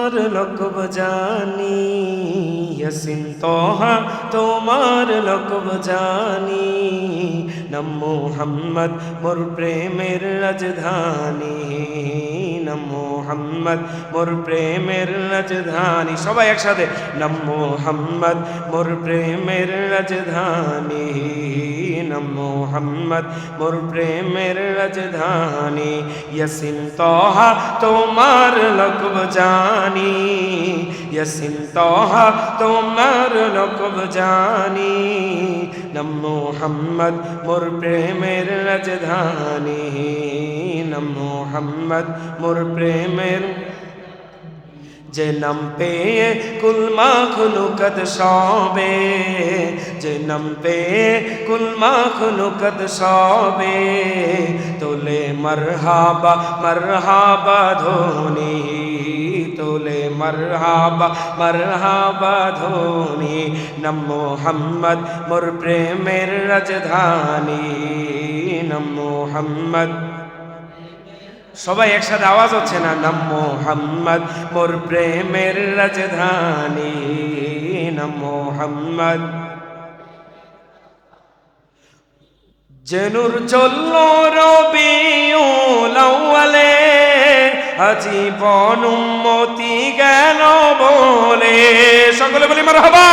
তোমার লকব জানি, ইয়াসিন তোহা তোমার লকব জানি, নাম মুহাম্মদ মোর প্রেমের রাজধানী, নাম মুহাম্মদ মোর প্রেমের রাজধানী। সবাই একসাথে, নাম মুহাম্মদ মোর প্রেমের রাজধানী, নাম মুহাম্মদ মোর প্রেমের রাজধানী, ইয়াসিন তোহা তোমার লকব জানি, ইয়াসিন তোহা তোমার লকব জানি, নাম মুহাম্মদ মোর প্রেমের রাজধানী, নাম মুহাম্মদ মোর প্রেমের। যে নাম পেয়ে কুল মাখলুকত সবে, যে নাম পেয়ে কুল মাখলুকত সবে, তোলে মরহাবা মরহাবা ধ্বনি, তোলে মরহাবা মরহাবা ধ্বনি, নাম মুহাম্মদ মোর প্রেমের রাজধানী, নাম মুহাম্মদ। সবাই একসাথে আওয়াজ হচ্ছে না, নাম মুহাম্মদ মোর প্রেমের রাজধানী, নাম মুহাম্মদ। জেনুর চললো রবিউল আউয়ালে, আজীবন উম্মতি গেল বলে, সকলে বলি মারহাবা।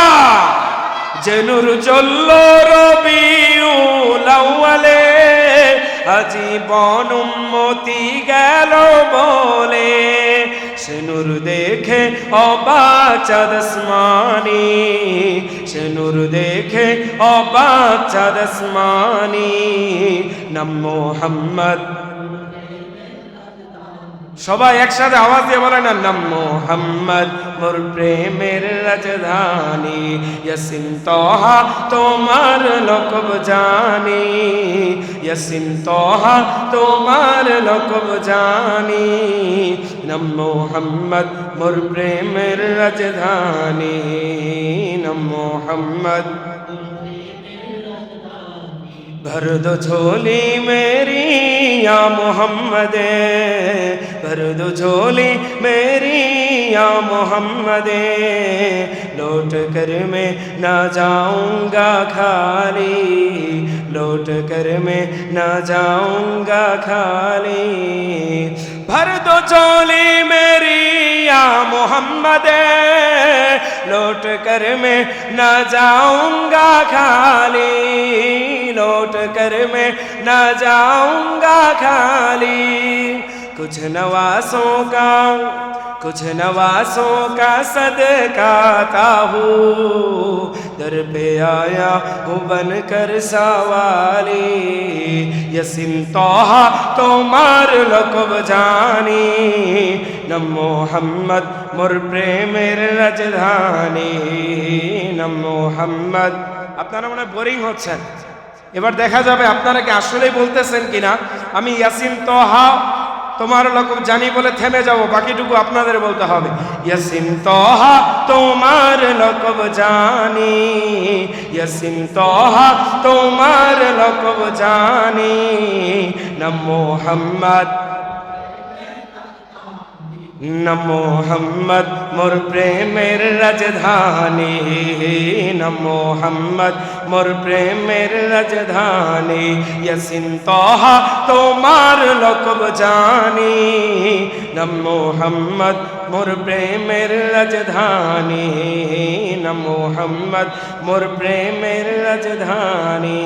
জেনুর চললো রবিউল আউয়ালে, আজীবন উম্মতি গেল বলে, সে নূর দেখে অবাক চাঁদ আসমানি, সে নূর দেখে অবাক চাঁদ আসমানি, নাম মুহাম্মদ। সবাই একসাথে আওয়াজ দিয়ে বলে না, নাম মুহাম্মদ মোর প্রেমের রাজধানী, ইয়াসিন তোহা তোমার লকব জানি, ইয়াসিন তোহা তোমার লকব জানি, নাম মুহাম্মদ মোর প্রেমের রাজধানী, নাম মুহাম্মদ। भर दो झोली मेरी या मोहम्मद, भर दो झोली मेरी या मोहम्मद, लौट कर मैं ना जाऊंगा खाली, लौट कर मैं ना जाऊंगा खाली, भर दो झोली मेरी या मोहम्मद, लौट कर मैं ना जाऊंगा खाली, लौट कर मैं ना जाऊंगा खाली, कुछ नवासों का, कुछ नवासों का सदका आता हूँ, दर पे आया हूँ बन कर सवाली, यासीन तोहा তোমার লকব জানি, নাম মুহাম্মদ মোর প্রেমের রাজধানী, নাম মুহাম্মদ। আপনারা মনে বোরিং হচ্ছেন, এবার দেখা যাবে আপনারা কি আসলেই বলতেছেন কিনা। আমি ইয়াসিন তোহা তোমার লকব জানি বলে থেমে যাব, বাকিটুকু আপনাদের বলতে হবে। ইয়াসিন তোহা তোমার লকব জানি, ইয়াসিন তোহা তোমার লকব জানি, নাম মুহাম্মদ, নাম মুহাম্মদ মোর প্রেমের রাজধানী, নাম মুহাম্মদ মোর প্রেমের রাজধানী, ইয়াসিন তোহা তোমার লকব জানি, নাম মুহাম্মদ মোর প্রেমের রাজধানী, নাম মুহাম্মদ মোর প্রেমের রাজধানী।